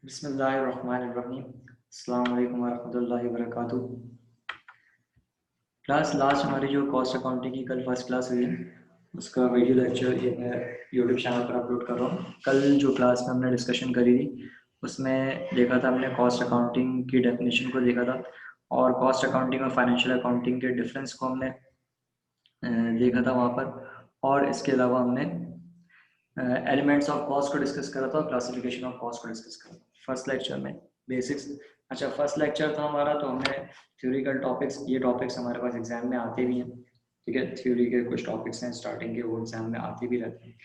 बिस्मिल्लाहिर्रहमानिर्रहीम। अस्सलाम वालेकुम वरहमतुल्लाहि वबरकातुहू। क्लास लास्ट हमारी जो कॉस्ट अकाउंटिंग की कल फर्स्ट क्लास हुई है उसका वीडियो लेक्चर ये मैं यूट्यूब चैनल पर अपलोड कर रहा हूँ। कल जो क्लास में हमने डिस्कशन करी थी उसमें देखा था हमने कॉस्ट अकाउंटिंग की डेफिनेशन को देखा था और कॉस्ट अकाउंटिंग और फाइनेंशियल अकाउंटिंग के डिफरेंस को हमने देखा था वहाँ पर। और इसके अलावा हमने एलिमेंट्स ऑफ कॉस्ट को डिस्कस करा था और क्लासिफिकेशन ऑफ कॉस्ट को डिस्कस करा था फर्स्ट लेक्चर में। बेसिक्स अच्छा फर्स्ट लेक्चर था हमारा, तो हमने थ्योरिकल टॉपिक्स, ये टॉपिक्स हमारे पास एग्जाम में आते भी हैं, ठीक है। थ्योरी के कुछ टॉपिक्स हैं स्टार्टिंग के, वो एग्जाम में आते भी रहते हैं,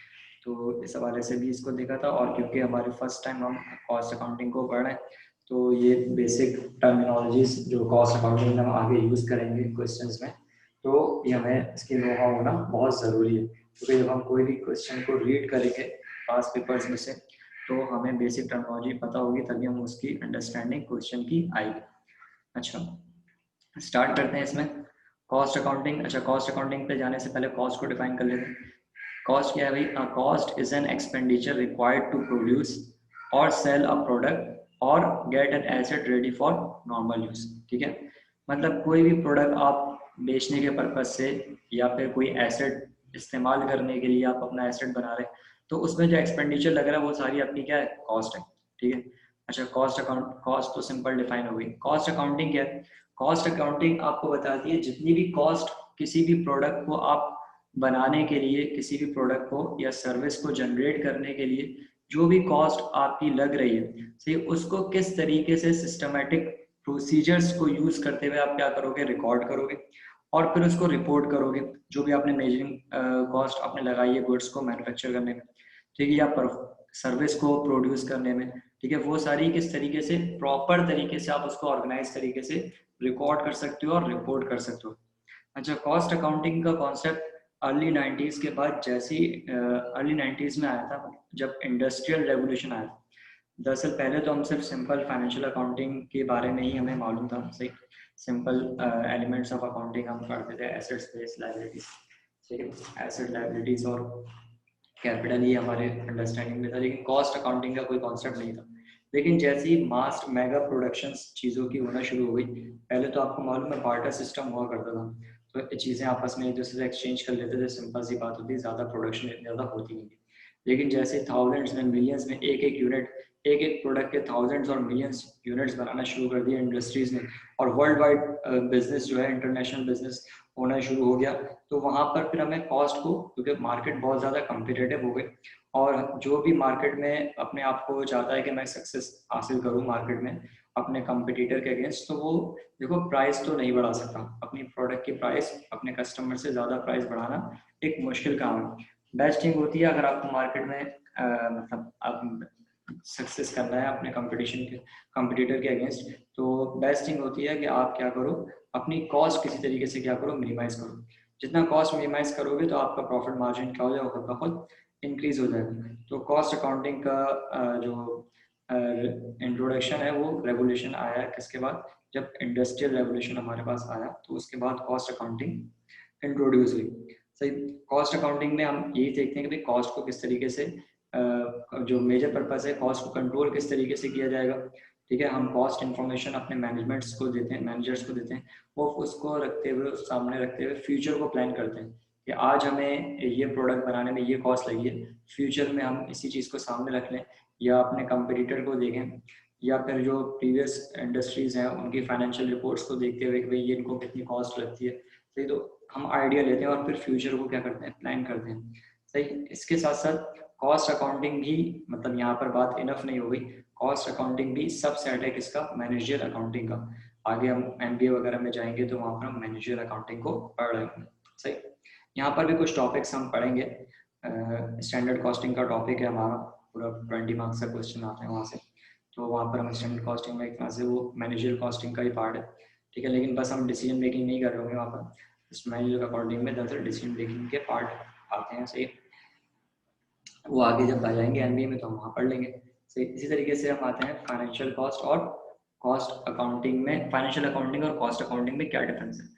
तो इस हवाले से भी इसको देखा था। और क्योंकि हमारे फर्स्ट टाइम हम कॉस्ट अकाउंटिंग को पढ़ रहे हैं तो ये बेसिक टर्मिनोलॉजीज जो कॉस्ट अकाउंटिंग में हम आगे यूज़ करेंगे क्वेश्चंस में, तो ये हमें इसकी नो हाउ होना बहुत ज़रूरी है। क्योंकि जब हम कोई भी क्वेश्चन को रीड करेंगे पास पेपर्स में से तो हमें बेसिक टर्मिनोलॉजी पता होगी, तभी हम उसकी अंडरस्टैंडिंग क्वेश्चन की आएगी। अच्छा स्टार्ट करते हैं इसमें कॉस्ट अकाउंटिंग। अच्छा कॉस्ट अकाउंटिंग पे जाने से पहले कॉस्ट को डिफाइन कर लेते हैं। कॉस्ट क्या है भाई? Cost is an expenditure required to produce और सेल अ प्रोडक्ट और get an asset ready for normal use, ठीक है। मतलब कोई भी प्रोडक्ट आप बेचने के पर्पज से या फिर कोई एसेट इस्तेमाल करने के लिए आप अपना एसेट बना रहे हैं, तो उसमें जो एक्सपेंडिचर लग रहा है वो सारी आपकी क्या है? कॉस्ट है, ठीक है। अच्छा कॉस्ट अकाउंट, कॉस्ट तो सिंपल डिफाइन हो गई। कॉस्ट अकाउंटिंग क्या है? कॉस्ट अकाउंटिंग आपको बताती है जितनी भी कॉस्ट किसी भी प्रोडक्ट को आप बनाने के लिए, किसी भी प्रोडक्ट को या सर्विस को जनरेट करने के लिए जो भी कॉस्ट आपकी लग रही है, सही, उसको किस तरीके से सिस्टमेटिक प्रोसीजर्स को यूज करते हुए आप क्या करोगे? रिकॉर्ड करोगे और फिर उसको रिपोर्ट करोगे। जो भी आपने मेजरिंग कॉस्ट आपने लगाई है गुड्स को मैन्युफैक्चर करने में, ठीक है, या सर्विस को प्रोड्यूस करने में, ठीक है, वो सारी किस तरीके से प्रॉपर तरीके से आप उसको ऑर्गेनाइज तरीके से रिकॉर्ड कर सकते हो और रिपोर्ट कर सकते हो। अच्छा कॉस्ट अकाउंटिंग का कॉन्सेप्ट अर्ली 90s के बाद, जैसे ही अर्ली 90s में आया था जब इंडस्ट्रियल रेवोल्यूशन आया था। दरअसल पहले तो हम सिर्फ सिंपल फाइनेंशियल अकाउंटिंग के बारे में ही हमें मालूम था, सही, सिंपल एलिमेंट्स ऑफ अकाउंटिंग हम पढ़ते थे, एसेट्स बेस्ड लायबिलिटीज, ठीक है, एसेट लायबिलिटीज और कैपिटल, ये हमारे अंडरस्टैंडिंग में था, लेकिन कॉस्ट अकाउंटिंग का कोई कॉन्सेप्ट नहीं था। लेकिन जैसे ही मास मेगा प्रोडक्शंस चीज़ों की होना शुरू हो गई, पहले तो आपको मालूम है बार्टर सिस्टम हुआ करता था, तो चीज़ें आपस में एक दूसरे से एक्सचेंज कर लेते थे, सिंपल सी बात होती है, ज़्यादा प्रोडक्शन इतनी ज़्यादा होती नहीं थी। लेकिन जैसे थाउजेंड्स में, मिलियंस में एक एक यूनिट, एक एक प्रोडक्ट के थाउजेंड्स और मिलियंस यूनिट्स बनाना शुरू कर दिया इंडस्ट्रीज ने, और वर्ल्ड वाइड बिजनेस जो है, इंटरनेशनल बिजनेस होना शुरू हो गया, तो वहाँ पर फिर हमें कॉस्ट को, क्योंकि मार्केट बहुत ज़्यादा कम्पिटेटिव हो गई और जो भी मार्केट में अपने आप को चाहता है कि मैं सक्सेस हासिल करूँ मार्केट में अपने कंपटीटर के अगेंस्ट, तो वो देखो प्राइस तो नहीं बढ़ा सकता, अपनी प्रोडक्ट की प्राइस अपने कस्टमर से ज़्यादा प्राइस बढ़ाना एक मुश्किल काम है। बेस्ट थिंग होती है अगर आपको मार्केट में मतलब आप सक्सेस करना है अपने कंपटीशन के, कंपटीटर के अगेंस्ट, तो बेस्ट थिंग होती है कि आप क्या करो, अपनी कॉस्ट किसी तरीके से क्या करो, मिनिमाइज करो। जितना कॉस्ट मिनिमाइज करोगे तो आपका प्रॉफिट मार्जिन क्या हो जाएगा, खुद ब खुद इंक्रीज हो जाएगा। तो कॉस्ट अकाउंटिंग का जो इंट्रोडक्शन है वो रेवोल्यूशन आया है किसके बाद? जब इंडस्ट्रियल रेवोल्यूशन हमारे पास आया तो उसके बाद कॉस्ट अकाउंटिंग इंट्रोड्यूस हुई, सही। कॉस्ट अकाउंटिंग में हम यही देखते हैं कि भाई कॉस्ट को किस तरीके से जो मेजर पर्पस है, कॉस्ट को कंट्रोल किस तरीके से किया जाएगा, ठीक है। हम कॉस्ट इन्फॉर्मेशन अपने मैनेजमेंट्स को देते हैं, मैनेजर्स को देते हैं, वो उसको रखते हुए, सामने रखते हुए फ्यूचर को प्लान करते हैं कि आज हमें ये प्रोडक्ट बनाने में ये कॉस्ट लगी है, फ्यूचर में हम इसी चीज़ को सामने रख लें या अपने कंपटीटर को देखें, या फिर जो प्रीवियस इंडस्ट्रीज हैं उनकी फाइनेंशियल रिपोर्ट्स को देखते हुए कि भाई ये इनको कितनी कॉस्ट लगती है, सही। तो हम आइडिया लेते हैं और फिर फ्यूचर को क्या करते हैं, प्लान करते हैं, सही। इसके साथ साथ कॉस्ट अकाउंटिंग भी, मतलब यहाँ पर बात इनफ नहीं हो गई, कॉस्ट अकाउंटिंग भी सब सेट है किसका? मैनेजर अकाउंटिंग का। आगे हम एमबीए वगैरह में जाएंगे तो वहाँ पर हम मैनेजर अकाउंटिंग को पढ़ रहे होंगे, सही। यहाँ पर भी कुछ टॉपिक्स हम पढ़ेंगे। स्टैंडर्ड कॉस्टिंग का टॉपिक है हमारा, पूरा 20 मार्क्स का क्वेश्चन आते हैं वहाँ से, तो वहाँ पर हम स्टैंडर्ड कॉस्टिंग में एक तरह से वो मैनेजर कॉस्टिंग का ही पार्ट है, ठीक है। लेकिन बस हम डिसीजन मेकिंग नहीं कर रहे होंगे वहाँ पर, इस मैनेजर अकाउंटिंग में दरअसल डिसीजन मेकिंग के पार्ट आते हैं, सही। वो आगे जब आ जाएंगे एमबीए में तो हम वहाँ पढ़ लेंगे, सही। इसी तरीके से हम आते हैं फाइनेंशियल कॉस्ट और कॉस्ट अकाउंटिंग में। फाइनेंशियल अकाउंटिंग और कॉस्ट अकाउंटिंग में क्या डिफरेंस है?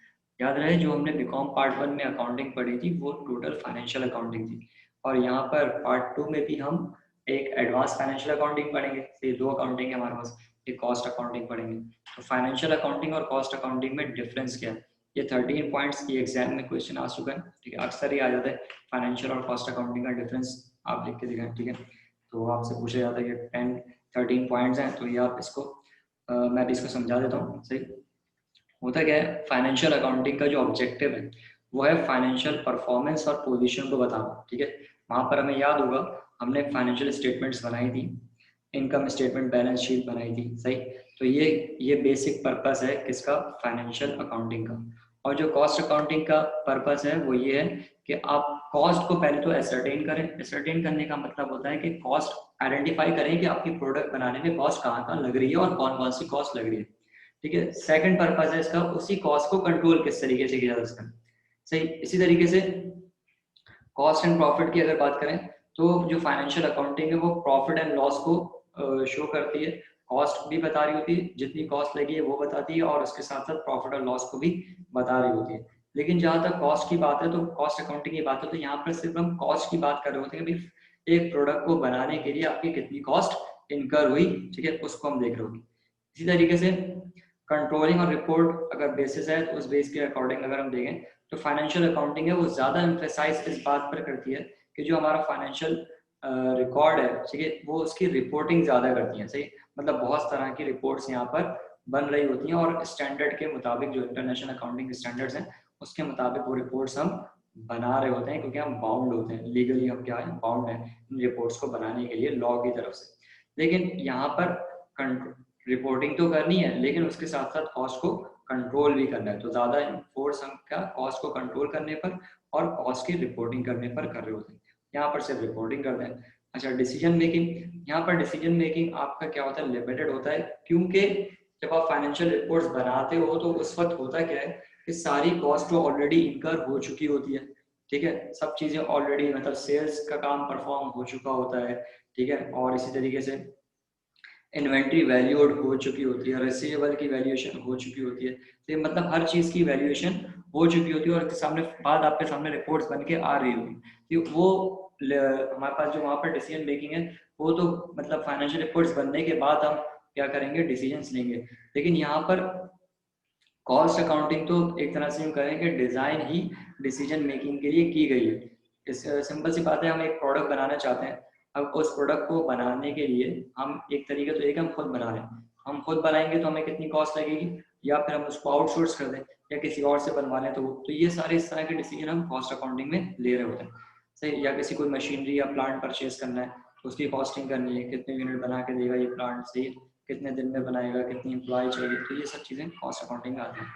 याद रहे जो हमने बीकॉम पार्ट 1 में अकाउंटिंग पढ़ी थी वो टोटल फाइनेंशियल अकाउंटिंग थी, और यहाँ पर पार्ट 2 में भी हम एक एडवांस फाइनेंशियल अकाउंटिंग पढ़ेंगे, तो ये 2 अकाउंटिंग है हमारे पास, एक कॉस्ट अकाउंटिंग पढ़ेंगे। तो फाइनेंशियल अकाउंटिंग और कॉस्ट अकाउंटिंग में डिफरेंस क्या है, ये 13 पॉइंट्स ये एग्जाम में क्वेश्चन आ चुका है, ठीक है, अक्सर ही आ जाता है फाइनेंशियल और कॉस्ट अकाउंटिंग का डिफरेंस आप लिख के दिखाएं, ठीक है। तो आपसे पूछा जाता है कि 13 पॉइंट्स हैं, तो ये आप इसको मैं भी इसको समझा देता हूँ। सही होता क्या है, फाइनेंशियल अकाउंटिंग का जो ऑब्जेक्टिव है वो है फाइनेंशियल परफॉर्मेंस और पोजीशन को बताना, ठीक है। वहां पर हमें याद होगा हमने फाइनेंशियल स्टेटमेंट्स बनाई थी, इनकम स्टेटमेंट, बैलेंस शीट बनाई थी, सही। तो ये बेसिक पर्पस है किसका, फाइनेंशियल अकाउंटिंग का। और जो कॉस्ट अकाउंटिंग का पर्पस है वो ये है कि आप कॉस्ट को पहले तो एसरटेन करें। एसरटेन करने का मतलब होता है कि कॉस्ट आइडेंटिफाई करें कि आपकी प्रोडक्ट बनाने में कॉस्ट कहाँ लग रही है और कौन कौन सी कॉस्ट लग रही है, ठीक है। सेकंड पर्पस है इसका, उसी कॉस्ट को कंट्रोल किस तरीके से किया जा सकता है, सही। इसी तरीके से कॉस्ट एंड प्रॉफिट की अगर बात करें तो जो फाइनेंशियल अकाउंटिंग है वो प्रॉफिट एंड लॉस को शो करती है, कॉस्ट भी बता रही होती है, जितनी कॉस्ट लगी है वो बताती है, और उसके साथ साथ प्रॉफिट और लॉस को भी बता रही होती है। लेकिन जहां तक कॉस्ट की बात है, तो कॉस्ट अकाउंटिंग की बात है, तो यहाँ पर सिर्फ हम कॉस्ट की बात कर रहे होते हैं कि एक प्रोडक्ट को बनाने के लिए आपकी कितनी कॉस्ट इनकर हुई, ठीक है, उसको हम देख रहे होंगे। इसी तरीके से कंट्रोलिंग और रिपोर्ट अगर बेसिस है तो उस बेस के अकॉर्डिंग अगर हम देखें तो फाइनेंशियल अकाउंटिंग है वो ज्यादा एम्फेसाइज इस बात पर करती है कि जो हमारा फाइनेंशियल रिकॉर्ड है, ठीक है, वो उसकी रिपोर्टिंग ज्यादा करती है, सही। मतलब बहुत तरह की रिपोर्ट्स यहाँ पर बन रही होती हैं और स्टैंडर्ड के मुताबिक, जो इंटरनेशनल अकाउंटिंग स्टैंडर्ड्स हैं उसके मुताबिक वो रिपोर्ट्स हम बना रहे होते हैं, क्योंकि हम बाउंड होते हैं, लीगली हम क्या है, बाउंड है इन रिपोर्ट्स को बनाने के लिए लॉ की तरफ से। लेकिन यहाँ पर रिपोर्टिंग तो करनी है, लेकिन उसके साथ साथ कॉस्ट को कंट्रोल भी करना है, तो ज्यादा फोर्स हम क्या कॉस्ट को कंट्रोल करने पर और कॉस्ट की रिपोर्टिंग करने पर कर रहे होते हैं। यहाँ पर सिर्फ रिपोर्टिंग करते हैं। अच्छा, डिसीजन मेकिंग, यहाँ पर डिसीजन मेकिंग आपका क्या होता है, लिमिटेड होता है, क्योंकि जब आप फाइनेंशियल रिपोर्ट्स बनाते हो तो उस वक्त होता क्या है कि सारी कॉस्ट तो ऑलरेडी इनकर हो चुकी होती है, ठीक है, सब चीजें ऑलरेडी, मतलब सेल्स का काम परफॉर्म हो चुका होता है, ठीक है, और इसी तरीके से इन्वेंट्री वैल्यूड हो चुकी होती है, रिसीवेबल की वैल्यूएशन हो चुकी होती है, तो ये मतलब हर चीज की वैल्यूएशन हो चुकी होती है और सामने बाद आपके सामने रिपोर्ट्स बन के आ रही होगी, तो वो हमारे पास जो वहाँ पर डिसीजन मेकिंग है वो तो मतलब फाइनेंशियल रिपोर्ट्स बनने के बाद हम क्या करेंगे, डिसीजंस लेंगे। लेकिन यहाँ पर कॉस्ट अकाउंटिंग तो एक तरह से हम करें कि डिजाइन ही डिसीजन मेकिंग के लिए की गई है। इस सिंपल सी बात है, हम एक प्रोडक्ट बनाना चाहते हैं, अब उस प्रोडक्ट को बनाने के लिए हम एक तरीके तो एक हम खुद बना रहे हैं, हम खुद बनाएंगे तो हमें कितनी कॉस्ट लगेगी, या फिर हम उसको आउटसोर्स कर दें या किसी और से बनवा लें, तो ये सारे इस तरह के डिसीजन हम कॉस्ट अकाउंटिंग में ले रहे होते हैं, सही। या किसी कोई मशीनरी या प्लांट परचेज करना है तो उसकी कॉस्टिंग करनी है, कितने यूनिट बना के देगा ये प्लांट, सही, कितने दिन में बनाएगा, कितनी एम्प्लॉय चाहिए, तो ये सब चीजें कॉस्ट अकाउंटिंग में आती हैं।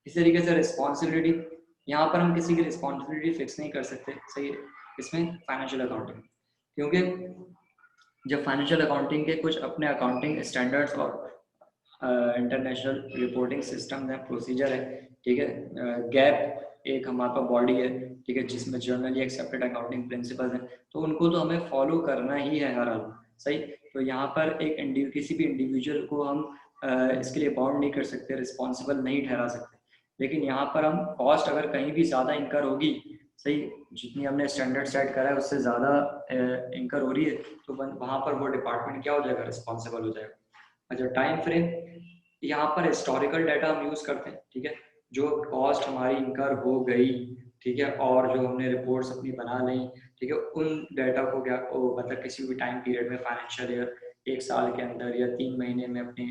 इसी तरीके से रिस्पॉन्सिबिलिटी, यहाँ पर हम किसी की रिस्पॉन्सिबिलिटी फिक्स नहीं कर सकते, सही है, इसमें फाइनेंशियल अकाउंटिंग, क्योंकि जब फाइनेंशियल अकाउंटिंग के कुछ अपने अकाउंटिंग स्टैंडर्ड्स और इंटरनेशनल रिपोर्टिंग सिस्टम है, प्रोसीजर है, ठीक है, गैप एक हमारे पास बॉडी है, ठीक है, जिसमें जनरली एक्सेप्टेड अकाउंटिंग प्रिंसिपल्स हैं, तो उनको तो हमें फॉलो करना ही है हर हाल, सही। तो यहाँ पर एक किसी भी इंडिविजुअल को हम इसके लिए बाउंड नहीं कर सकते, रिस्पॉन्सिबल नहीं ठहरा सकते। लेकिन यहाँ पर हम कॉस्ट अगर कहीं भी ज़्यादा इंकर होगी, सही, जितनी हमने स्टैंडर्ड सेट करा है उससे ज़्यादा इंकर हो रही है, तो वहाँ पर वो डिपार्टमेंट क्या हो जाएगा, रिस्पॉन्सिबल हो जाएगा। अच्छा, टाइम फ्रेम, यहाँ पर हिस्टोरिकल डाटा हम यूज करते हैं, ठीक है, जो कॉस्ट हमारी इनकर हो गई, ठीक है, और जो हमने रिपोर्ट्स अपनी बना ली, ठीक है, उन डाटा को क्या मतलब किसी भी टाइम पीरियड में, फाइनेंशियल ईयर, एक साल के अंदर या 3 महीने में अपनी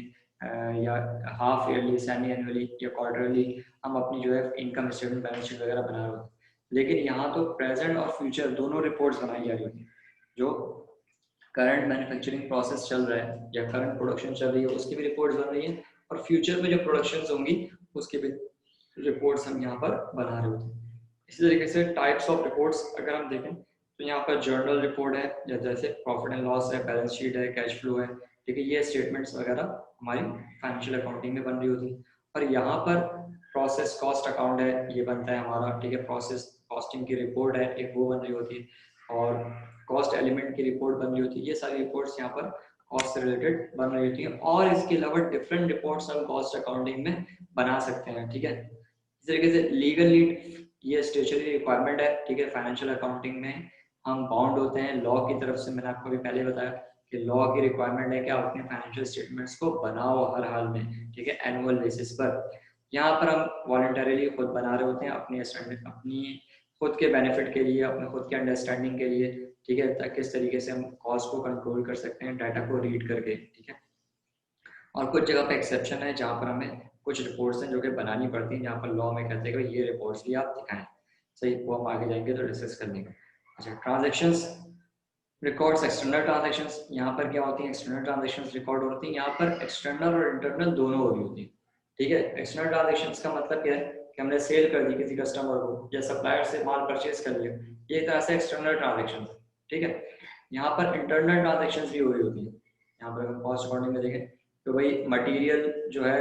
या हाफ ईयरली, सेमी एनुअली या क्वार्टरली हम अपनी जो है इनकम स्टेटमेंट, बैलेंस शीट वगैरह बना रहे होते हैं। लेकिन यहाँ तो प्रेजेंट और फ्यूचर दोनों रिपोर्ट्स बनाई जा रही होती है, जो करंट मैन्युफैक्चरिंग प्रोसेस चल रहा है या करंट प्रोडक्शन चल रही है उसकी भी रिपोर्ट्स बन रही है, और फ्यूचर में जो प्रोडक्शंस होंगी उसकी भी रिपोर्ट्स हम यहाँ पर बना रहे होते हैं। इसी तरीके से टाइप्स ऑफ रिपोर्ट्स अगर हम देखें तो यहाँ पर जर्नल रिपोर्ट है, या जैसे प्रॉफिट एंड लॉस है, बैलेंस शीट है, कैश फ्लो है, ठीक है, ये स्टेटमेंट्स वगैरह हमारी फाइनेंशियल अकाउंटिंग में बन रही होती है। और यहाँ पर प्रोसेस कॉस्ट अकाउंट है, ये बनता है हमारा, ठीक है, प्रोसेस कॉस्टिंग की रिपोर्ट है एक, वो बन रही होती है, और कॉस्ट एलिमेंट की रिपोर्ट बन रही होती है, ये सारी रिपोर्ट्स यहाँ पर कॉस्ट से रिलेटेड बन रही होती है। और इसके अलावा डिफरेंट रिपोर्ट्स हम कॉस्ट अकाउंटिंग में बना सकते हैं, ठीक है। इस तरीके से लीगल नीड, ये स्टेचुटरी रिक्वायरमेंट है, ठीक है, फाइनेंशियल अकाउंटिंग में हम बाउंड होते हैं लॉ की तरफ से। मैंने आपको अभी पहले बताया कि लॉ की रिक्वायरमेंट है कि आप अपने फाइनेंशियल स्टेटमेंट्स को बनाओ हर हाल में, ठीक है, एनुअल बेसिस पर। यहाँ पर हम वॉलंटरीली खुद बना रहे होते हैं अपनी खुद के बेनिफिट के लिए, अपने खुद के अंडरस्टैंडिंग के लिए, ठीक है, ताकि किस तरीके से हम कॉस्ट को कंट्रोल कर सकते हैं डाटा को रीड करके, ठीक है। और कुछ जगह पे एक्सेप्शन है जहाँ पर हमें कुछ रिपोर्ट्स हैं जो कि बनानी पड़ती हैं, जहाँ पर लॉ में कहते हैं कि ये रिपोर्ट्स भी आप दिखाएं। सही, वो हम आगे जाएंगे तो डिस्कस कर लेंगे। अच्छा, ट्रांजेक्शन्स रिकॉर्ड्स, एक्सटर्नल ट्रांजेक्शंस, यहाँ पर क्या होती हैं, एक्सटर्नल ट्रांजेक्शंस रिकॉर्ड होती हैं। यहाँ पर एक्सटर्नल और इंटरनल दोनों हो रही होती है, ठीक है। एक्सटर्नल ट्रांजेक्शंस का मतलब क्या है कि हमने सेल कर दी किसी कस्टमर को या सप्लायर से माल परचेज कर लिया, ये एक तरह से एक्सटर्नल ट्रांजेक्शन, ठीक है। यहाँ पर इंटरनल ट्रांजेक्शंस भी हो रही होती है। यहाँ पर अगर कॉस्ट अकाउंटिंग में देखें तो भाई मटेरियल जो है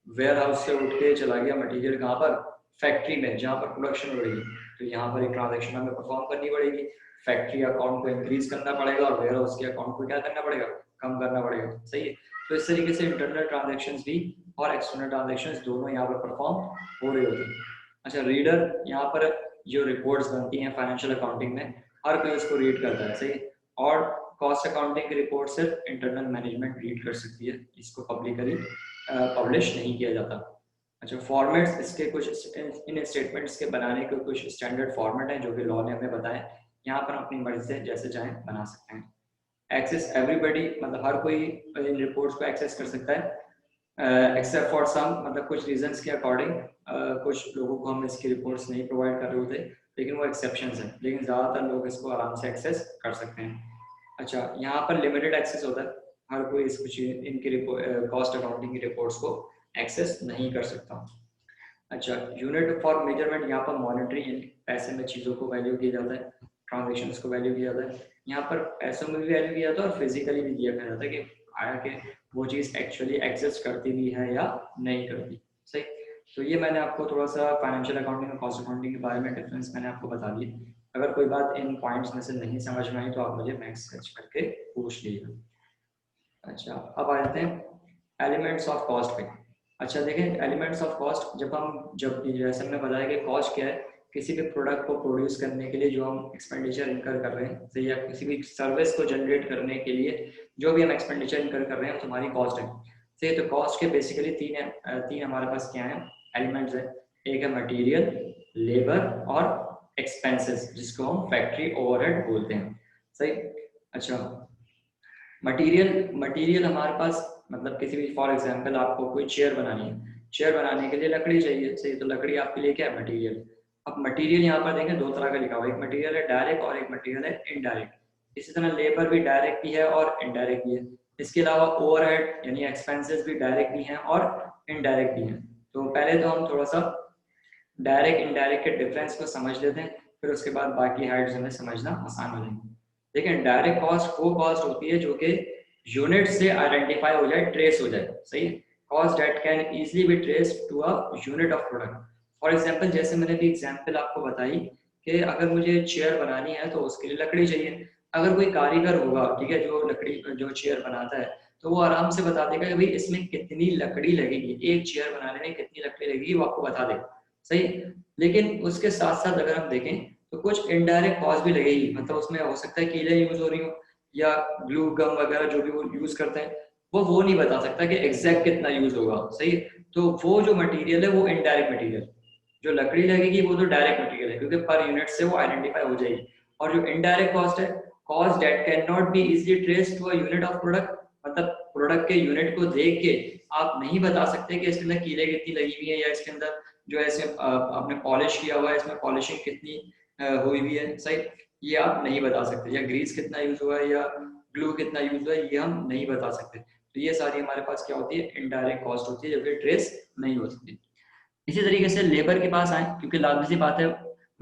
वेयर हाउस से उठ के चला गया मटेरियल कहाँ पर, फैक्ट्री में जहाँ पर प्रोडक्शन हो रही है, तो यहाँ पर एक ट्रांजेक्शन हमें परफॉर्म करनी पड़ेगी। फैक्ट्री अकाउंट को इंक्रीज करना पड़ेगा और वेयर हाउस के अकाउंट को क्या करना पड़ेगा, कम करना पड़ेगा, सही है। तो इस तरीके से इंटरनल ट्रांजेक्शंस भी और एक्सटर्नल ट्रांजेक्शंस दोनों यहाँ पर परफॉर्म हो रही होती है। अच्छा, रीडर यहाँ पर जो रिपोर्ट्स बनती हैं फाइनेंशियल अकाउंटिंग में, हर कोई उसको रीड करता है, सही। और कॉस्ट अकाउंटिंग की रिपोर्ट सिर्फ इंटरनल मैनेजमेंट रीड कर सकती है, इसको पब्लिकली पब्लिश नहीं किया जाता। अच्छा, फॉर्मेट्स, इसके कुछ इन स्टेटमेंट्स के बनाने के कुछ स्टैंडर्ड फॉर्मेट हैं जो कि लॉ ने हमें बताया। यहाँ पर अपनी मर्जी से जैसे चाहें बना सकते हैं। एक्सेस एवरीबडी, मतलब हर कोई इन रिपोर्ट्स को एक्सेस कर सकता है, एक्सेप्ट फॉर सम, मतलब कुछ रीजंस के अकॉर्डिंग कुछ लोगों को हम इसकी रिपोर्ट्स नहीं प्रोवाइड कर रहे होते, लेकिन वो एक्सेप्शंस हैं, लेकिन ज़्यादातर लोग इसको आराम से एक्सेस कर सकते हैं। अच्छा, यहाँ पर लिमिटेड एक्सेस होता है, हर कोई इस कुछ इनकी कॉस्ट अकाउंटिंग की रिपोर्ट्स को एक्सेस नहीं कर सकता। अच्छा, यूनिट फॉर मेजरमेंट, यहाँ पर मॉनेटरी पैसे में चीज़ों को वैल्यू किया जाता है, ट्रांजेक्शन्स को वैल्यू किया जाता है। यहाँ पर पैसों में भी वैल्यू किया जाता है और फिजिकली भी किया जाता है कि आया कि वो चीज़ एक्चुअली एग्जिस्ट करती भी है या नहीं करती, सही। तो ये मैंने आपको थोड़ा सा फाइनेंशियल अकाउंटिंग और कॉस्ट अकाउंटिंग के बारे में डिफरेंस मैंने आपको बता दिया। अगर कोई बात इन पॉइंट्स में से नहीं समझ में आई तो आप मुझे मैक्स सर्च करके पूछ लीजिएगा। अच्छा, अब आ जाते हैं एलिमेंट्स ऑफ कॉस्ट पे। अच्छा देखें, एलिमेंट्स ऑफ कॉस्ट, जब जैसे हमने बताया कि कॉस्ट क्या है, किसी भी प्रोडक्ट को प्रोड्यूस करने के लिए जो हम एक्सपेंडिचर इनकर कर रहे हैं, सही, या किसी भी सर्विस को जनरेट करने के लिए जो भी हम एक्सपेंडिचर इनकर कर रहे हैं तुम्हारी कॉस्ट है, सही। तो कॉस्ट के बेसिकली तीन हमारे पास क्या है, एलिमेंट्स है। एक है मटीरियल, लेबर और एक्सपेंसेस, जिसको हम फैक्ट्री ओवरहेड बोलते हैं, सही। अच्छा, मटेरियल हमारे पास, मतलब किसी भी, फॉर एग्जांपल आपको कोई चेयर बनानी है, चेयर बनाने के लिए लकड़ी चाहिए, सही। तो लकड़ी आपके लिए क्या है, मटेरियल। अब मटेरियल यहाँ पर देखें दो तरह का लिखा हुआ है, एक मटेरियल है डायरेक्ट और एक मटेरियल है इनडायरेक्ट। इसी तरह लेबर भी डायरेक्ट भी है और इनडायरेक्ट भी है। इसके अलावा ओवरहेड यानी एक्सपेंसेस भी डायरेक्ट भी हैं और इनडायरेक्ट भी हैं। तो पहले तो हम थोड़ा सा डायरेक्ट इनडायरेक्ट के डिफरेंस को समझ लेते हैं, फिर उसके बाद बाकी हेड्स हमें समझना आसान हो जाएंगे। देखिए, डायरेक्ट कॉस्ट वो कॉस्ट होती है जो कि यूनिट से आइडेंटिफाई हो जाए, ट्रेस हो जाए, सही। Cost that can easily be traced to a unit of product. For example, जैसे मैंने भी एग्जांपल आपको बताई कि अगर मुझे चेयर बनानी है तो उसके लिए लकड़ी चाहिए। अगर कोई कारीगर होगा, ठीक है, जो चेयर बनाता है, तो वो आराम से बता देगा कि भाई इसमें कितनी लकड़ी लगेगी, एक चेयर बनाने में कितनी लकड़ी लगेगी, वो आपको बता देगा, सही। लेकिन उसके साथ साथ अगर हम देखें तो कुछ इनडायरेक्ट कॉस्ट भी लगेगी, मतलब उसमें हो सकता है कीलें यूज हो रही हो या ग्लू गम वगैरह जो भी वो यूज करते हैं, वो नहीं बता सकता कि एग्जैक्ट कितना यूज होगा, सही। तो वो जो मटेरियल है वो इनडायरेक्ट मटेरियल, जो लकड़ी लगेगी वो तो डायरेक्ट मटेरियल है क्योंकि पर यूनिट से वो आइडेंटिफाई हो जाएगी। और जो इनडायरेक्ट कॉस्ट है, cost that can not be easily traced to a unit of product, मतलब प्रोडक्ट के यूनिट को देख के आप नहीं बता सकते कि इसके अंदर कीलें कितनी लगी हुई है या इसके अंदर जो ऐसे आपने पॉलिश किया हुआ है, इसमें पॉलिशिंग कितनी हुई हुई है, सही। ये आप नहीं बता सकते, या ग्रीस कितना यूज हुआ है या ग्लू कितना यूज हुआ है, ये हम नहीं बता सकते। तो ये सारी हमारे पास क्या होती है, इनडायरेक्ट कॉस्ट होती है जो कि ट्रेस नहीं हो सकती। इसी तरीके से लेबर के पास आए, क्योंकि लाजमी सी बात है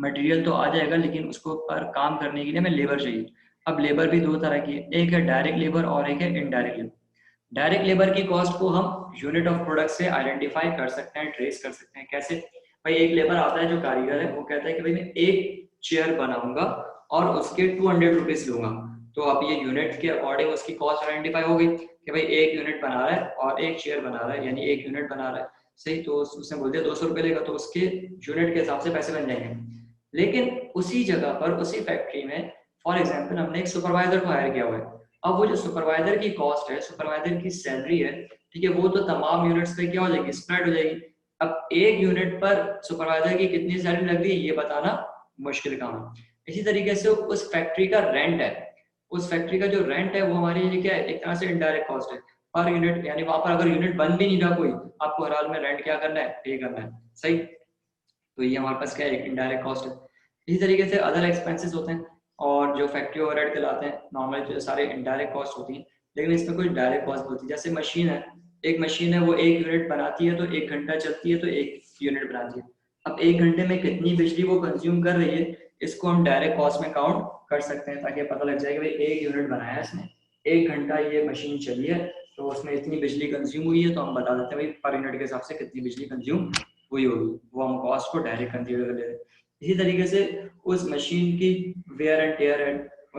मटेरियल तो आ जाएगा लेकिन उसको पर काम करने के लिए हमें लेबर चाहिए। अब लेबर भी दो तरह की है, एक है डायरेक्ट लेबर और एक है इनडायरेक्ट लेबर। डायरेक्ट लेबर की कॉस्ट को हम यूनिट ऑफ प्रोडक्ट से आइडेंटिफाई कर सकते हैं, ट्रेस कर सकते हैं। कैसे? भाई एक लेबर आता है जो कारीगर है, वो कहता है कि भाई मैं एक चेयर बनाऊंगा और उसके 200 रुपीज लूंगा। तो अब ये यूनिट के अकॉर्डिंग उसकी कॉस्ट आइडेंटिफाई हो गई कि भाई एक यूनिट बना रहा है और एक चेयर बना रहा है, यानी एक यूनिट बना रहा है, सही। तो उसने बोल दिया 200 रुपये लेगा, तो उसके यूनिट के हिसाब से पैसे बन जाएंगे। लेकिन उसी जगह पर, उसी फैक्ट्री में फॉर एग्जाम्पल हमने एक सुपरवाइजर को हायर किया हुआ है, अब वो जो सुपरवाइजर की कॉस्ट है, सुपरवाइजर की सैलरी है, ठीक है, वो तो तमाम यूनिट्स पे क्या हो जाएगी, स्प्रेड हो जाएगी। अब एक यूनिट पर सुपरवाइजर की कितनी सैलरी लग रही है ये बताना मुश्किल काम है। इसी तरीके से उस फैक्ट्री का रेंट है, उस फैक्ट्री का जो रेंट है वो हमारे लिए क्या है, एक तरह से इनडायरेक्ट कॉस्ट है पर यूनिट, यानी वहां पर अगर यूनिट बन भी नहीं रहा कोई, आपको हर हाल में रेंट क्या करना है, पे करना है, सही। तो ये हमारे पास क्या है, एक इनडायरेक्ट कॉस्ट है। इसी तरीके से अदर एक्सपेंसेस होते हैं, और जो फैक्ट्री ओवरहेड कहलाते हैं, नॉर्मली जो सारे इनडायरेक्ट कॉस्ट होती हैं, लेकिन इसमें कुछ डायरेक्ट कॉस्ट होती है। जैसे मशीन है, एक मशीन है वो एक यूनिट बनाती है तो 1 घंटा चलती है तो 1 यूनिट बनाती है। अब 1 घंटे में कितनी बिजली वो कंज्यूम कर रही है, इसको हम डायरेक्ट कॉस्ट में काउंट कर सकते हैं, ताकि पता लग जाए कि भाई 1 यूनिट बनाया है इसने, 1 घंटा ये मशीन चली है तो उसमें इतनी बिजली कंज्यूम हुई है, तो हम बता देते हैं भाई पर यूनिट के हिसाब से कितनी बिजली कंज्यूम हुई होगी, वो हम कॉस्ट को डायरेक्ट कंसीडर कर लेते हैं। इसी तरीके से उस मशीन की वेयर एंड टेयर है,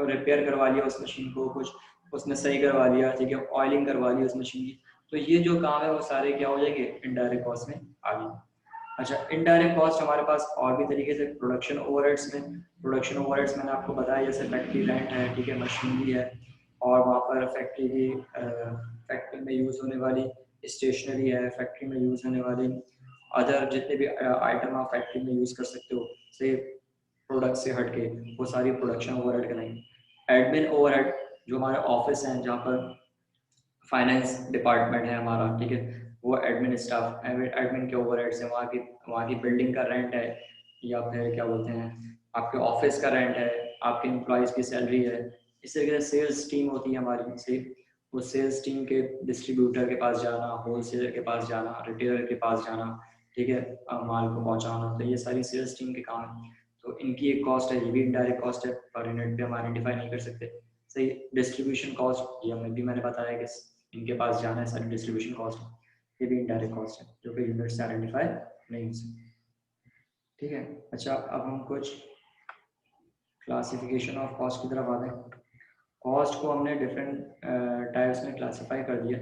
रिपेयर करवा लिया उस मशीन को, कुछ उसने सही करवा लिया, ठीक है, ऑयलिंग करवा ली उस मशीन की, तो ये जो काम है वो सारे क्या हो जाएंगे, इनडायरेक्ट कॉस्ट में आ गए। अच्छा, इनडायरेक्ट कॉस्ट हमारे पास और भी तरीके से, प्रोडक्शन ओवरहेड्स में, प्रोडक्शन ओवरहेड्स मैंने आपको बताया, जैसे फैक्ट्री रेंट है, ठीक है, मशीनरी है, और वहाँ पर फैक्ट्री की फैक्ट्री में यूज़ होने वाली स्टेशनरी है, फैक्ट्री में यूज़ होने वाली अदर जितने भी आइटम आप फैक्ट्री में यूज़ कर सकते हो, से प्रोडक्ट से हट के, वो सारी प्रोडक्शन ओवरहेड कहलाएंगे। एडमिन ओवरहेड, जो हमारे ऑफिस हैं जहाँ पर फाइनेंस डिपार्टमेंट है हमारा, ठीक है, वो एडमिन स्टाफ, एडमिन के ओवरहेड्स है, वहाँ की बिल्डिंग का रेंट है, या फिर क्या बोलते हैं आपके ऑफिस का रेंट है, आपके एम्प्लॉयज़ की सैलरी है। इस तरीके से सेल्स टीम होती है हमारी, से वो सेल्स टीम के डिस्ट्रीब्यूटर के पास जाना, होलसेलर के पास जाना, रिटेलर के पास जाना, ठीक है, माल को पहुँचाना, तो ये सारी सेल्स टीम के काम है। तो इनकी एक कॉस्ट है, ये भी इनडायरेक्ट कॉस्ट है, पर यूनिट पे हम आइडेंटिफाई नहीं कर सकते, सही। डिस्ट्रीब्यूशन कॉस्ट, ये भी मैंने बताया कि इनके पास जाना है, सारी डिस्ट्रीब्यूशन कॉस्ट, ये भी इनडायरेक्ट कॉस्ट है जो कि यूनिट से आइडेंटिफाई नहीं हो सकती, ठीक है। अच्छा, अब हम कुछ क्लासिफिकेशन ऑफ कॉस्ट की तरफ आते हैं। कॉस्ट को हमने डिफरेंट टाइप्स में क्लासीफाई कर दिया।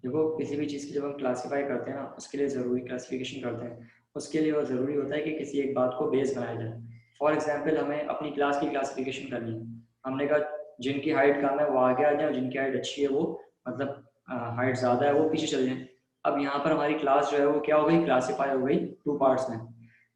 देखो, किसी भी चीज़ की जब हम क्लासीफाई करते हैं ना, उसके लिए ज़रूरी क्लासिफिकेशन करते हैं, उसके लिए वो ज़रूरी होता है कि किसी एक बात को बेस बनाया जाए। फॉर एग्जांपल, हमें अपनी क्लास की क्लासिफिकेशन करनी है, हमने कहा जिनकी हाइट कम है वो आगे आ जाए, और जिनकी हाइट अच्छी है वो, मतलब हाइट ज़्यादा है वो पीछे चल जाए। अब यहाँ पर हमारी क्लास जो है वो क्या हो गई, क्लासीफाई हो गई 2 पार्ट्स में।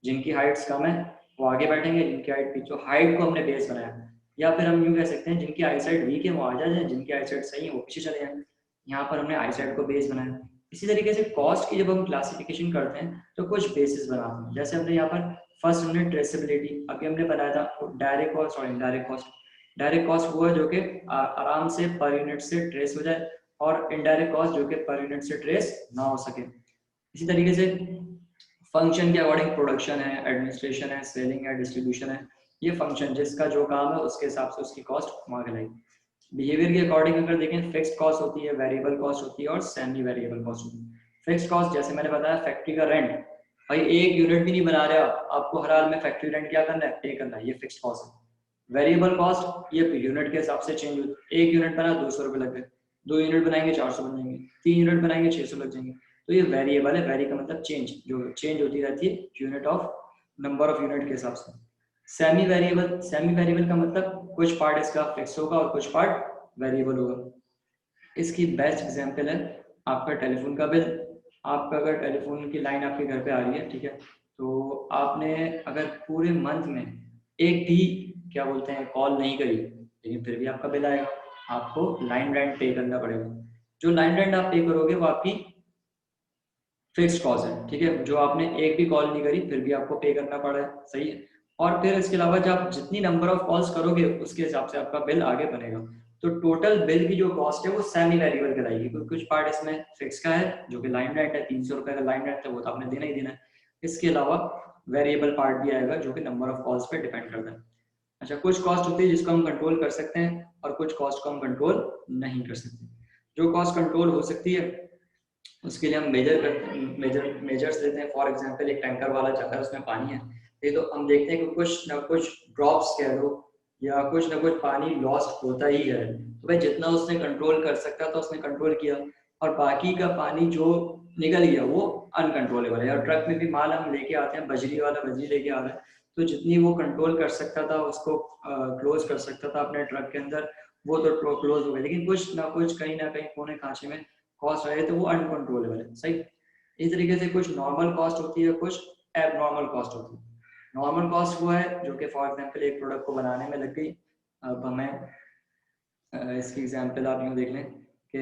जिनकी हाइट्स कम है वो आगे बैठेंगे, जिनकी हाइट पीछे, हाइट को हमने बेस बनाया। या फिर हम यूँ कह सकते हैं जिनकी आईसाइट वीक है वो आ जाए, जिनकी आईसाइट सही है वो पीछे चले जाए। यहाँ पर हमने आईसाइट को बेस बनाया। इसी तरीके से कॉस्ट की जब हम क्लासिफिकेशन करते हैं तो कुछ बेसिस बनाते हैं। जैसे हमने यहाँ पर फर्स्ट हमने ट्रेसेबिलिटी, अभी हमने बनाया था डायरेक्ट कॉस्ट और इनडायरेक्ट कॉस्ट। डायरेक्ट कॉस्ट वो है जो कि आराम से पर यूनिट से ट्रेस हो जाए, और इनडायरेक्ट कॉस्ट जो कि पर यूनिट से ट्रेस ना हो सके। इसी तरीके से फंक्शन के अकॉर्डिंग प्रोडक्शन है, एडमिनिस्ट्रेशन है, सेलिंग है, डिस्ट्रीब्यूशन है, ये फंक्शन जिसका जो काम है उसके हिसाब से उसकी कॉस्ट वहाँ कहलाएगी। बिहेवियर के अकॉर्डिंग अगर देखें, फिक्स्ड कॉस्ट होती है, वेरिएबल कॉस्ट होती है, और सेमी वेरिएबल कॉस्ट होती है। फिक्स्ड कॉस्ट जैसे मैंने बताया, फैक्ट्री का रेंट, भाई 1 यूनिट भी नहीं बना रहे आपको हर हाल में फैक्ट्री रेंट क्या करना है, पे करना है, ये फिक्स्ड कॉस्ट है। वेरिएबल कॉस्ट ये यूनिट के हिसाब से चेंज होती है, 1 यूनिट बना 200 रुपये लग गए, 2 यूनिट बनाएंगे 400 बन जाएंगे, 3 यूनिट बनाएंगे 600 लग जाएंगे। तो ये वेरिएबल है, वेरी का मतलब चेंज, जो चेंज होती रहती है unit of number of unit के हिसाब से। सेमी वेरिएबल, सेमी वेरिएबल का मतलब कुछ पार्ट इसका फिक्स होगा और कुछ पार्ट वेरिएबल होगा। इसकी बेस्ट एग्जांपल है आपका टेलीफोन का बिल। आपका अगर टेलीफोन की लाइन आपके घर पे आ रही है, ठीक है, तो आपने अगर पूरे मंथ में एक भी क्या बोलते हैं कॉल नहीं करी, लेकिन फिर भी आपका बिल आएगा, आपको लाइन रेंट पे करना पड़ेगा। जो लाइन रेंट आप पे करोगे वो आपकी फिक्स्ड कॉस्ट है, ठीक है, जो आपने एक भी कॉल नहीं करी फिर भी आपको पे करना पड़ा है, सही है। और फिर इसके अलावा जब आप जितनी नंबर ऑफ कॉल्स करोगे उसके हिसाब से आपका बिल आगे बनेगा। तो टोटल बिल की जो कॉस्ट है वो सेमी वेरिएबल कहलाएगी, क्योंकि कुछ पार्ट इसमें फिक्स का है जो कि लाइन रेंट है, 300 रुपए का लाइन रेंट है, वो तो आपने देना ही देना है। इसके अलावा वेरिएबल पार्ट भी आएगा जो कि नंबर ऑफ कॉल्स पे डिपेंड करता है। अच्छा, कुछ कॉस्ट होती है जिसको हम कंट्रोल कर सकते हैं, और कुछ कॉस्ट को हम कंट्रोल नहीं कर सकते। जो कॉस्ट कंट्रोल हो सकती है उसके लिए हम मेजर्स लेते हैं। फॉर एग्जांपल, एक टैंकर वाला जाता है, उसमें पानी है, ये तो हम देखते हैं कि कुछ ना कुछ ड्रॉप्स कह लो या कुछ ना कुछ पानी लॉस्ट होता ही है। तो भाई जितना उसने कंट्रोल कर सकता था उसने कंट्रोल किया, और बाकी का पानी जो निकल गया वो अनकंट्रोलेबल है। और ट्रक में भी माल हम लेके आते हैं, बजरी वाला बजरी लेके आ रहा है, तो जितनी वो कंट्रोल कर सकता था, उसको क्लोज कर सकता था अपने ट्रक के अंदर, वो तो क्लोज हो गए। लेकिन कुछ ना कहीं कोने खांचे में कॉस्ट रहे तो वो अनकंट्रोलेबल है। सही, इस तरीके से कुछ नॉर्मल कॉस्ट होती है, कुछ एबनॉर्मल कॉस्ट होती है। नॉर्मल कॉस्ट वो है जो कि फॉर एग्जांपल एक प्रोडक्ट को बनाने में लग गई। अब हमें इसकी एग्जांपल आप यूँ देख लें कि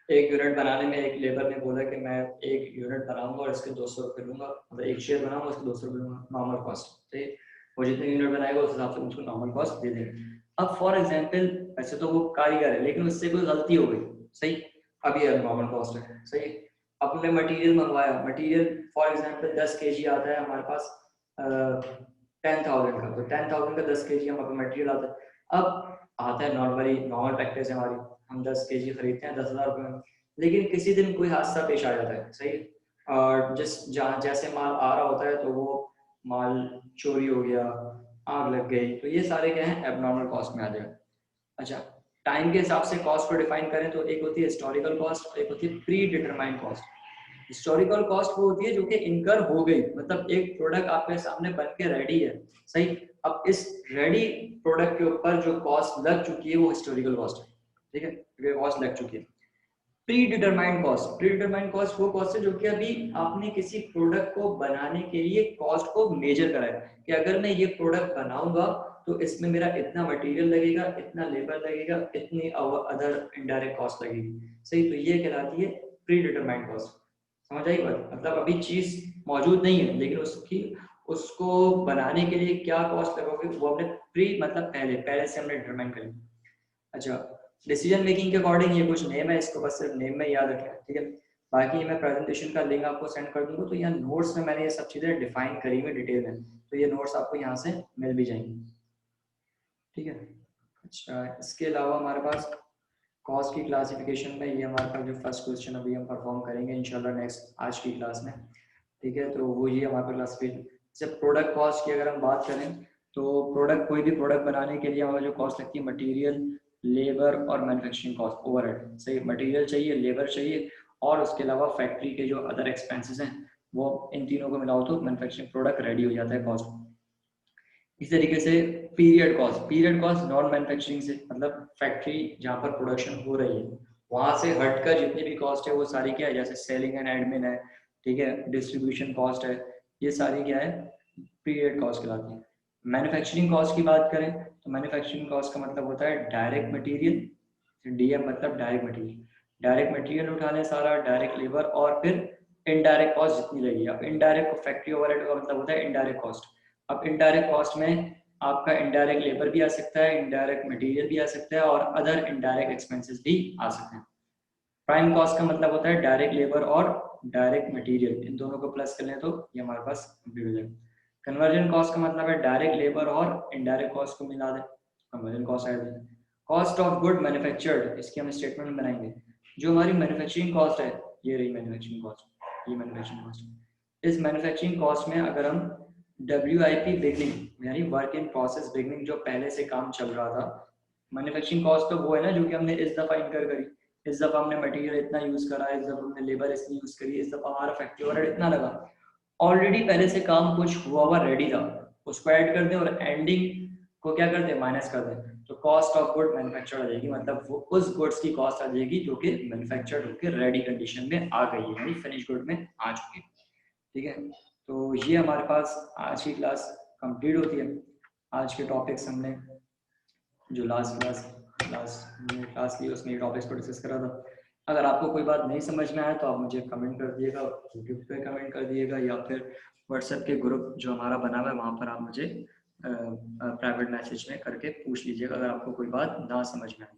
एक यूनिट बनाने में एक लेबर ने बोला कि मैं एक यूनिट बनाऊंगा और इसके 200 रुपये लूंगा, मतलब एक शेयर बनाऊंगा उसके 200 रुपये लूंगा, नॉर्मल कॉस्ट। तो वो जितने यूनिट बनाएगा उस हिसाब से उसको नॉर्मल कॉस्ट दे देंगे। अब फॉर एग्जांपल वैसे तो वो कारीगर है लेकिन उससे कोई गलती हो गई, सही, अब ये नॉर्मल कॉस्ट है। सही, अब हमने मटेरियल मंगवाया, मटेरियल फॉर एग्जांपल 10 kg आता है हमारे पास 10,000 का, तो 10,000 का 10 kg हमारे मटेरियल आता है। अब आता है नॉर्मली, नॉर्मल प्रैक्टिस है हमारी, हम 10 kg खरीदते हैं 10,000 रुपये में। लेकिन किसी दिन कोई हादसा पेश आ जाता है, सही, और जैसे माल आ रहा होता है तो वो माल चोरी हो गया, आग लग गई, तो ये सारे क्या हैं, एबनॉर्मल कॉस्ट में आ जाएगा। अच्छा, टाइम के हिसाब से कॉस्ट को डिफाइन करें तो एक होती है हिस्टोरिकल कॉस्ट और एक होती है pre determined cost. Historical cost वो होती है जो कि इनकर हो गई, मतलब एक प्रोडक्ट आपके सामने बन के रेडी है, सही, अब इस रेडी प्रोडक्ट के ऊपर जो कॉस्ट लग चुकी है वो हिस्टोरिकल कॉस्ट है। ठीक है, ये कॉस्ट लग चुकी है। Pre determined cost, pre determined cost वो कॉस्ट है जो कि अभी आपने किसी प्रोडक्ट को बनाने के लिए कॉस्ट को मेजर करा है कि अगर मैं ये प्रोडक्ट बनाऊंगा तो इसमें मेरा इतना मटेरियल लगेगा, इतना लेबर लगेगा, इतनी अदर इनडायरेक्ट कॉस्ट लगेगी। सही, तो ये कहलाती है प्री डिटरमाइंड कॉस्ट। समझ आई बात, मतलब अभी चीज मौजूद नहीं है लेकिन उसको बनाने के लिए क्या कॉस्ट लगोगे वो हमने प्री मतलब पहले से हमने डिटरमाइन कर लिया। अच्छा, डिसीजन मेकिंग के अकॉर्डिंग ये कुछ नेम है, इसको बस सिर्फ नेम में याद रखें, ठीक है। बाकी मैं प्रेजेंटेशन का लिंक आपको सेंड कर दूंगा, तो यहाँ नोट्स में मैंने ये सब चीज़ें डिफाइन करी हुई डिटेल में, तो ये नोट्स आपको यहाँ से मिल भी जाएंगी, ठीक है। अच्छा, इसके अलावा हमारे पास कॉस्ट की क्लासिफिकेशन में ये हमारे पास जो फर्स्ट क्वेश्चन अभी हम परफॉर्म करेंगे इंशाल्लाह नेक्स्ट आज की क्लास में, ठीक है। तो वो ये हमारे पास क्लासिफिकेशन, जैसे प्रोडक्ट कॉस्ट की अगर हम बात करें तो प्रोडक्ट, कोई भी प्रोडक्ट बनाने के लिए हमारा जो कॉस्ट लगती है, मटेरियल, लेबर और मैन्युफैक्चरिंग कॉस्ट, ओवरहेड, सही, मटेरियल चाहिए, लेबर चाहिए और उसके अलावा फैक्ट्री के जो अदर एक्सपेंसेस हैं वो, इन तीनों को मिलाओ तो मैन्युफैक्चरिंग प्रोडक्ट रेडी हो जाता है कॉस्ट। इस तरीके से period cost, period cost non manufacturing से मतलब फैक्ट्री जहाँ पर प्रोडक्शन हो रही है वहां से हटकर जितनी भी कॉस्ट है वो सारी क्या है, जैसे सेलिंग एंड एडमिन है, ठीक है, डिस्ट्रीब्यूशन कॉस्ट है, ये सारी क्या है, पीरियड कॉस्ट कहलाती है। मैन्युफैक्चरिंग कॉस्ट की बात करें तो मैन्युफैक्चरिंग कॉस्ट का मतलब होता है डायरेक्ट मटेरियल, डीएम मतलब डायरेक्ट मटेरियल, डायरेक्ट मटेरियल उठा लें सारा, डायरेक्ट लेबर और फिर इनडायरेक्ट कॉस्ट जितनी लगी। अब इनडायरेक्ट फैक्ट्री ओवरहेड का मतलब होता है इनडायरेक्ट कॉस्ट। अब इनडायरेक्ट कॉस्ट में आपका इनडायरेक्ट लेबर भी आ सकता है, इनडायरेक्ट मटेरियल भी आ सकता है और अदर इनडायरेक्ट एक्सपेंसेस भी आ सकते हैं। प्राइम कॉस्ट का मतलब होता है डायरेक्ट लेबर और डायरेक्ट मटेरियल, इन दोनों को प्लस कर लें तो ये हमारे पास कंप्लीट हो जाएगा। कन्वर्जन कॉस्ट का मतलब है डायरेक्ट लेबर और इनडायरेक्ट कॉस्ट को मिला दें, कन्वर्जन कॉस्ट आ जाएगी। कॉस्ट ऑफ गुड मैन्युफैक्चर्ड, इसकी हम स्टेटमेंट बनाएंगे। जो हमारी मैन्युफैक्चरिंग कॉस्ट है, ये रही मैन्युफैक्चरिंग कॉस्ट, ये मैन्युफैक्चरिंग कॉस्ट। इस मैन्युफैक्चरिंग कॉस्ट में अगर हम WIP बिगनिंग यानी वर्क इन प्रोसेस बिगनिंग, जो पहले से काम चल रहा था, मैन्युफैक्चरिंग कॉस्ट तो वो है ना जो कि हमने इस दफा इनकर करी, इस दफा हमने मटेरियल इतना यूज करा, इस दफा हमने लेबर इतनी यूज करी, इस दफा हमारा फैक्ट्री ओवरहेड इतना लगा, ऑलरेडी पहले से काम कुछ हुआ हुआ रेडी था, उसको ऐड कर दें और एंडिंग को क्या कर दें, माइनस कर दें, तो कॉस्ट ऑफ गुड मैन्युफैक्चर्ड आ जाएगी, मतलब वो उस गुड्स की कॉस्ट आ जाएगी जो कि मैन्युफैक्चर्ड होकर रेडी कंडीशन में आ गई है, यानी फिनिश गुड में आ चुकी है, ठीक है। तो ये हमारे पास आज की क्लास कंप्लीट होती है। आज के टॉपिक्स हमने जो लास्ट क्लास ली उसमें टॉपिक्स को डिस्कस करा था। अगर आपको कोई बात नहीं समझ में आया तो आप मुझे कमेंट कर दिएगा, यूट्यूब पे कमेंट कर दिएगा या फिर व्हाट्सएप के ग्रुप जो हमारा बना हुआ है वहाँ पर आप मुझे प्राइवेट मैसेज में करके पूछ लीजिएगा अगर आपको कोई बात ना समझ में आए।